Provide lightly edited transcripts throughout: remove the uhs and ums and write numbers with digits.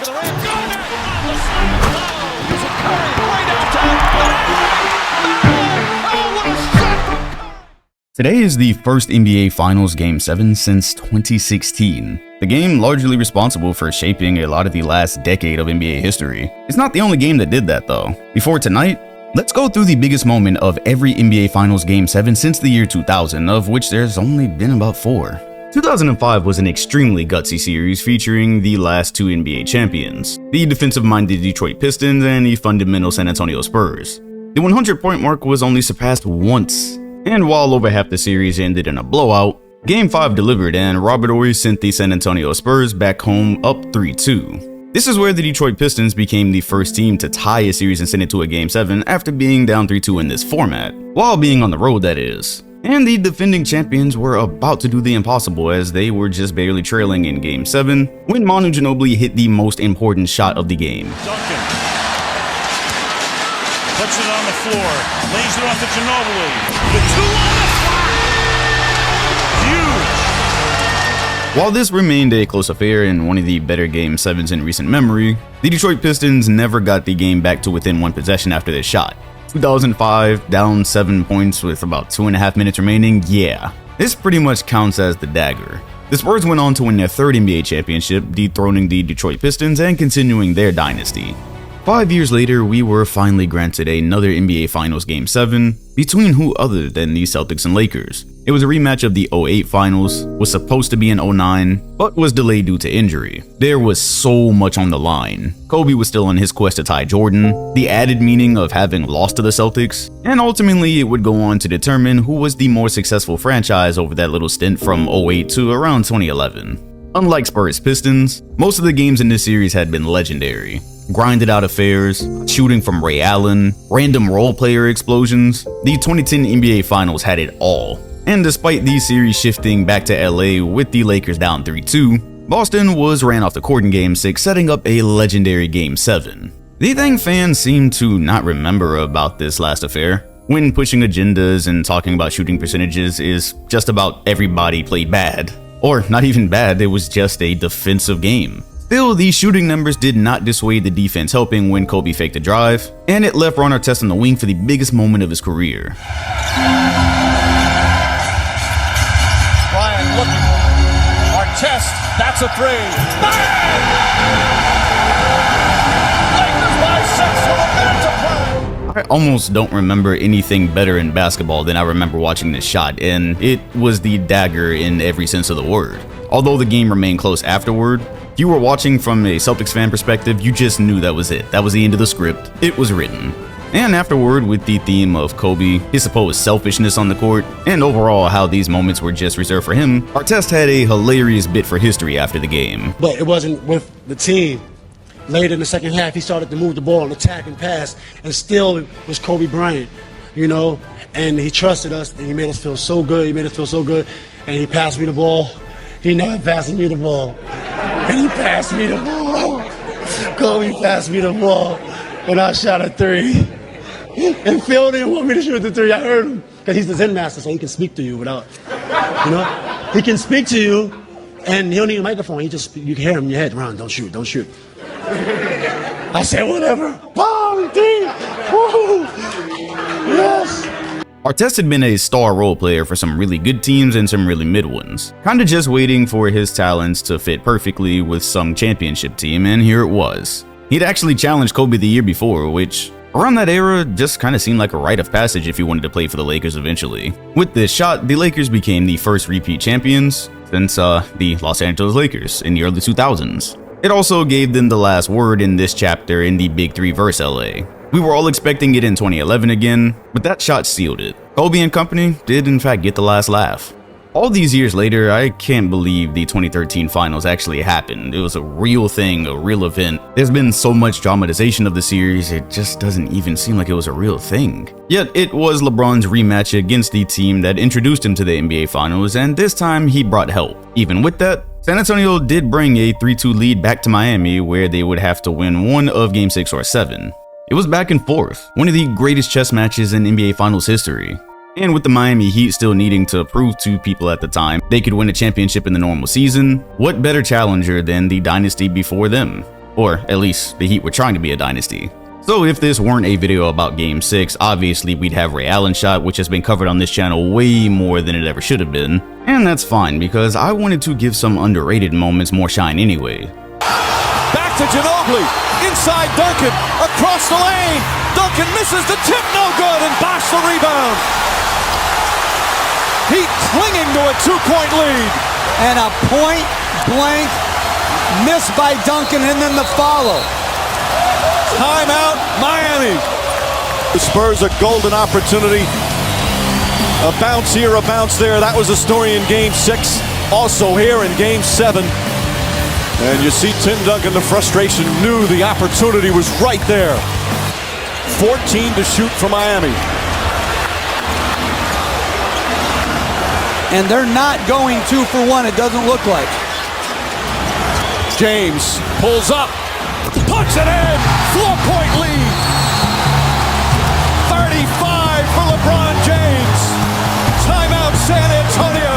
for the rim. Got it! On the slam. Oh, using Curry way downtown. Oh, what a shot from Curry! Today is the first NBA Finals Game 7 since 2016. The game largely responsible for shaping a lot of the last decade of NBA history. It's not the only game that did that though. Before tonight, let's go through the biggest moment of every NBA Finals Game 7 since the year 2000, of which there's only been about 4. 2005 was an extremely gutsy series featuring the last two NBA champions, the defensive-minded Detroit Pistons and the fundamental San Antonio Spurs. The 100-point mark was only surpassed once, and while over half the series ended in a blowout, Game 5 delivered and Robert Horry sent the San Antonio Spurs back home up 3-2. This is where the Detroit Pistons became the first team to tie a series and send it to a Game 7 after being down 3-2 in this format, while being on the road that is. And the defending champions were about to do the impossible as they were just barely trailing in Game 7 when Manu Ginobili hit the most important shot of the game. Duncan puts it on the floor, lays it off to Ginobili. The two on the flat. Huge. While this remained a close affair and one of the better Game 7s in recent memory, the Detroit Pistons never got the game back to within one possession after this shot. 2005, down 7 points with about 2.5 minutes remaining, yeah. This pretty much counts as the dagger. The Spurs went on to win their third NBA championship, dethroning the Detroit Pistons and continuing their dynasty. 5 years later, we were finally granted another NBA Finals Game 7 between who other than the Celtics and Lakers. It was a rematch of the 08 Finals, was supposed to be in 09, but was delayed due to injury. There was so much on the line. Kobe was still on his quest to tie Jordan, the added meaning of having lost to the Celtics, and ultimately it would go on to determine who was the more successful franchise over that little stint from 08 to around 2011. Unlike Spurs Pistons, most of the games in this series had been legendary. Grinded out affairs, shooting from Ray Allen, random role player explosions. The 2010 NBA Finals had it all. And despite the series shifting back to LA with the Lakers down 3-2, Boston was ran off the court in Game 6, setting up a legendary Game 7. The thing fans seem to not remember about this last affair, when pushing agendas and talking about shooting percentages, is just about everybody played bad. Or not even bad, it was just a defensive game. Still, these shooting numbers did not dissuade the defense helping when Kobe faked a drive, and it left Ron Artest on the wing for the biggest moment of his career. Ryan looking. Artest, that's a three. Bang! Lakers by 6 with a minute to play. I almost don't remember anything better in basketball than I remember watching this shot, and it was the dagger in every sense of the word. Although the game remained close afterward, if you were watching from a Celtics fan perspective, you just knew that was it. That was the end of the script. It was written. And afterward, with the theme of Kobe, his supposed selfishness on the court, and overall how these moments were just reserved for him, Artest had a hilarious bit for history after the game. But it wasn't with the team. Later in the second half, he started to move the ball and attack and pass, and still it was Kobe Bryant, you know, and he trusted us, and he made us feel so good. He made us feel so good, and he passed me the ball. He never passed me the ball. And he passed me the ball. Kobe passed me the ball, and I shot a three. And Phil didn't want me to shoot the three. I heard him, because he's the Zen master, so he can speak to you without, you know? He can speak to you, and he don't need a microphone. You can hear him in your head. Ron, don't shoot, don't shoot. I said, whatever. Bomb, three. Woo! Yes. Artest had been a star role player for some really good teams and some really mid ones, kinda just waiting for his talents to fit perfectly with some championship team, and here it was. He'd actually challenged Kobe the year before, which around that era just kinda seemed like a rite of passage if he wanted to play for the Lakers eventually. With this shot, the Lakers became the first repeat champions since the Los Angeles Lakers in the early 2000s. It also gave them the last word in this chapter in the Big Three vs. LA. We were all expecting it in 2011 again, but that shot sealed it. Kobe and company did in fact get the last laugh. All these years later, I can't believe the 2013 finals actually happened. It was a real thing, a real event. There's been so much dramatization of the series, it just doesn't even seem like it was a real thing. Yet it was LeBron's rematch against the team that introduced him to the NBA Finals, and this time he brought help. Even with that, San Antonio did bring a 3-2 lead back to Miami, where they would have to win one of Game 6 or 7. It was back and forth, one of the greatest chess matches in NBA Finals history. And with the Miami Heat still needing to prove to people at the time they could win a championship in the normal season, what better challenger than the dynasty before them? Or at least the Heat were trying to be a dynasty. So if this weren't a video about Game 6, obviously we'd have Ray Allen's shot, which has been covered on this channel way more than it ever should have been. And that's fine, because I wanted to give some underrated moments more shine anyway. Back to Ginobili. Inside Duncan. Across the lane. Duncan misses the tip. No good. And Bosh the rebound. Heat clinging to a 2-point lead. And a point-blank miss by Duncan, and then the follow. Timeout, Miami. The Spurs a golden opportunity. A bounce here, a bounce there. That was the story in Game 6. Also here in Game 7. And you see Tim Duncan, the frustration, knew the opportunity was right there. 14 to shoot for Miami. And they're not going 2 for 1, it doesn't look like. James pulls up, puts it in, 4-point lead. 35 for LeBron James. Timeout, San Antonio.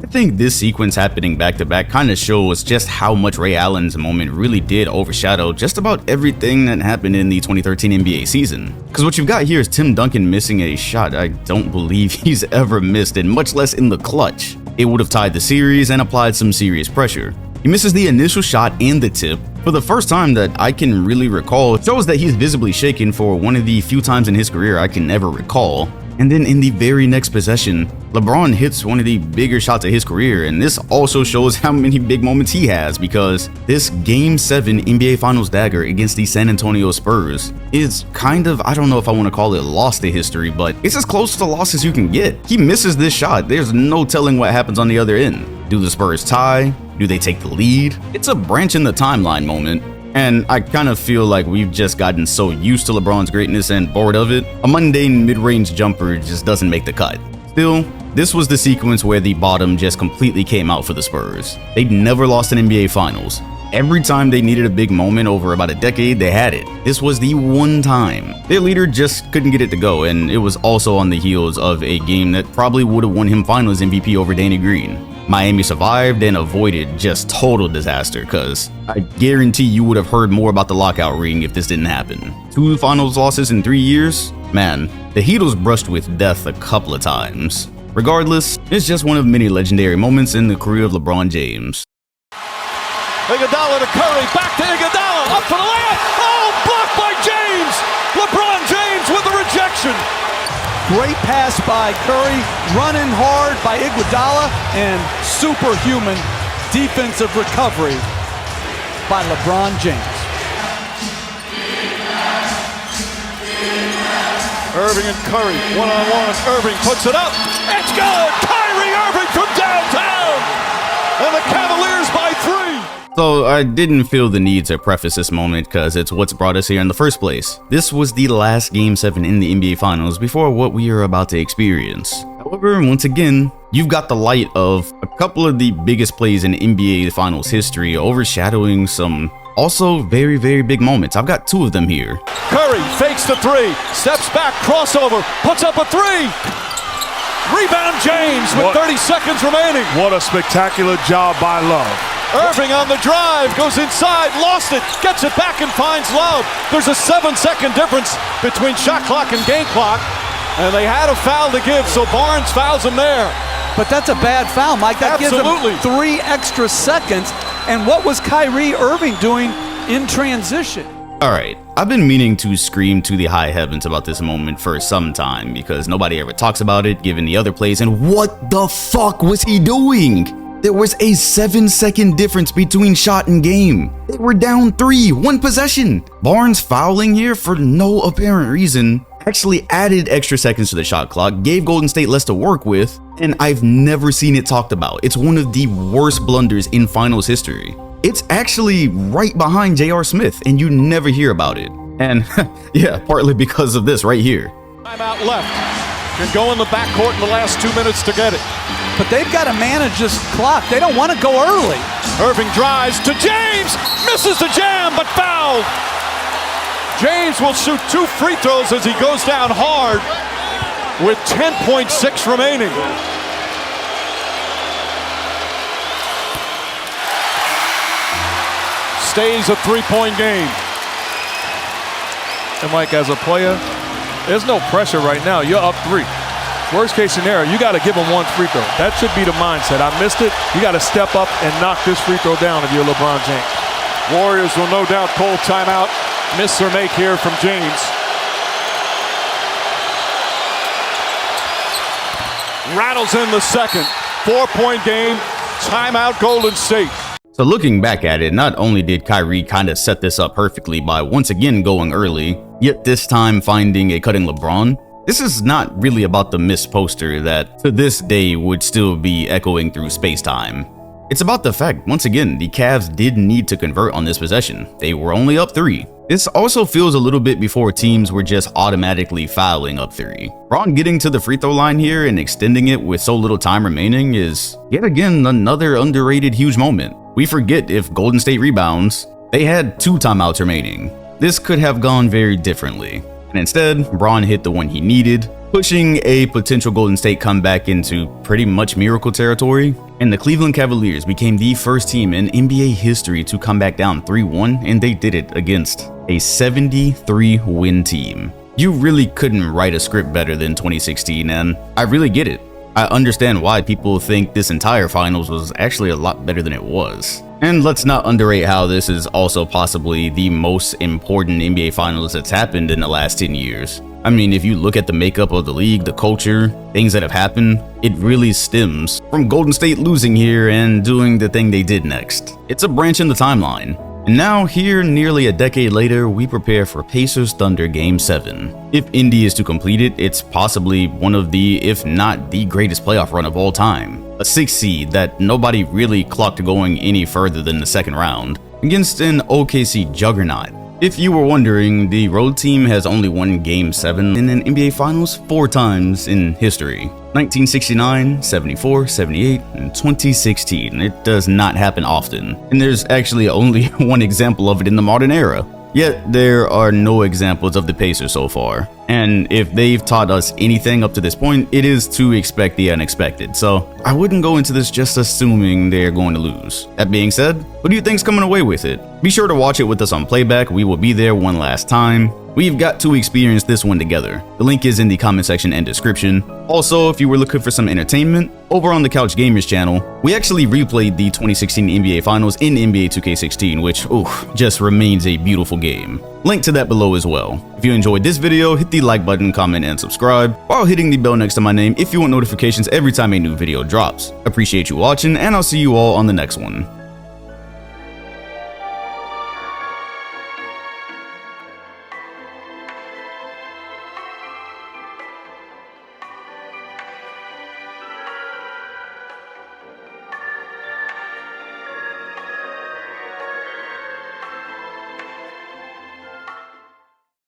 I think this sequence happening back-to-back kind of shows just how much Ray Allen's moment really did overshadow just about everything that happened in the 2013 NBA season. Because what you've got here is Tim Duncan missing a shot I don't believe he's ever missed, and much less in the clutch. It would have tied the series and applied some serious pressure. He misses the initial shot and the tip. For the first time that I can really recall, it shows that he's visibly shaken for one of the few times in his career I can ever recall. And then in the very next possession, LeBron hits one of the bigger shots of his career, and this also shows how many big moments he has, because this Game 7 NBA Finals dagger against the San Antonio Spurs is kind of, I don't know if I want to call it lost to history, but it's as close to loss as you can get. He misses this shot, there's no telling what happens on the other end. Do the Spurs tie? Do they take the lead? It's a branch in the timeline moment. And I kind of feel like we've just gotten so used to LeBron's greatness and bored of it. A mundane mid-range jumper just doesn't make the cut. Still, this was the sequence where the bottom just completely came out for the Spurs. They'd never lost an NBA Finals. Every time they needed a big moment over about a decade, they had it. This was the one time. Their leader just couldn't get it to go, and it was also on the heels of a game that probably would have won him Finals MVP over Danny Green. Miami survived and avoided just total disaster, cause I guarantee you would have heard more about the lockout ring if this didn't happen. 2 finals losses in 3 years? Man, the Heat was brushed with death a couple of times. Regardless, it's just one of many legendary moments in the career of LeBron James. Iguodala to Curry, back to Iguodala, up for the layup. Oh, blocked by James. LeBron James with the rejection. Great pass by Curry, running hard by Iguodala, and superhuman defensive recovery by LeBron James. Irving and Curry, one-on-one. Irving puts it up. It's good. Kyrie Irving from downtown. And the Cavaliers by 3. So I didn't feel the need to preface this moment because it's what's brought us here in the first place. This was the last Game 7 in the NBA Finals before what we are about to experience. However, once again, you've got the light of a couple of the biggest plays in NBA Finals history overshadowing some also very, very big moments. I've got 2 of them here. Curry fakes the 3, steps back, crossover, puts up a 3. Rebound James with 30 seconds remaining. What a spectacular job by Love. Irving on the drive, goes inside, lost it, gets it back and finds Love. There's a 7-second difference between shot clock and game clock, and they had a foul to give, so Barnes fouls him there. But that's a bad foul, Mike. That Absolutely. gives them 3 extra seconds. And what was Kyrie Irving doing in transition? Alright, I've been meaning to scream to the high heavens about this moment for some time because nobody ever talks about it given the other plays, and what the fuck was he doing? There was a 7-second difference between shot and game. They were down 3, 1 possession. Barnes fouling here for no apparent reason actually added extra seconds to the shot clock, gave Golden State less to work with, and I've never seen it talked about. It's one of the worst blunders in finals history. It's actually right behind J.R. Smith, and you never hear about it. And yeah, partly because of this right here. Timeout left. Can go in the backcourt in the last 2 minutes to get it. But they've got to manage this clock. They don't want to go early. Irving drives to James, misses the jam, but fouled. James will shoot 2 free throws as he goes down hard with 10.6 remaining. stays a three-point game. And Mike, as a player, there's no pressure right now. You're up 3. Worst case scenario, you got to give them 1 free throw. That should be the mindset. I missed it. You got to step up and knock this free throw down if you're LeBron James. Warriors will no doubt call timeout. Miss or make here from James. Rattles in the second. 4-point game. Timeout Golden State. So looking back at it, not only did Kyrie kind of set this up perfectly by once again going early, yet this time finding a cutting LeBron, this is not really about the missed poster that to this day would still be echoing through space-time. It's about the fact, once again, the Cavs did need to convert on this possession. They were only up 3. This also feels a little bit before teams were just automatically fouling up 3. Bron getting to the free throw line here and extending it with so little time remaining is, yet again, another underrated huge moment. We forget if Golden State rebounds, they had 2 timeouts remaining. This could have gone very differently. And instead, Bron hit the one he needed, pushing a potential Golden State comeback into pretty much miracle territory. And the Cleveland Cavaliers became the first team in NBA history to come back down 3-1, and they did it against a 73-win team. You really couldn't write a script better than 2016, and I really get it. I understand why people think this entire finals was actually a lot better than it was. And let's not underrate how this is also possibly the most important NBA finals that's happened in the last 10 years. I mean, if you look at the makeup of the league, the culture, things that have happened, it really stems from Golden State losing here and doing the thing they did next. It's a branch in the timeline. And now, here nearly a decade later, we prepare for Pacers Thunder Game 7. If Indy is to complete it, it's possibly one of the, if not the greatest playoff run of all time. A 6 seed that nobody really clocked going any further than the second round, against an OKC juggernaut. If you were wondering, the road team has only won Game 7 in an NBA Finals 4 times in history. 1969, 74, 78, and 2016. It does not happen often, and there's actually only one example of it in the modern era. Yet, there are no examples of the Pacers so far. And if they've taught us anything up to this point, it is to expect the unexpected. So, I wouldn't go into this just assuming they're going to lose. That being said, who do you think's coming away with it? Be sure to watch it with us on playback. We will be there one last time. We've got to experience this one together. The link is in the comment section and description. Also, if you were looking for some entertainment, over on the Couch Gamers channel, we actually replayed the 2016 NBA Finals in NBA 2K16, which, just remains a beautiful game. Link to that below as well. If you enjoyed this video, hit the like button, comment, and subscribe, while hitting the bell next to my name if you want notifications every time a new video drops. Appreciate you watching, and I'll see you all on the next one.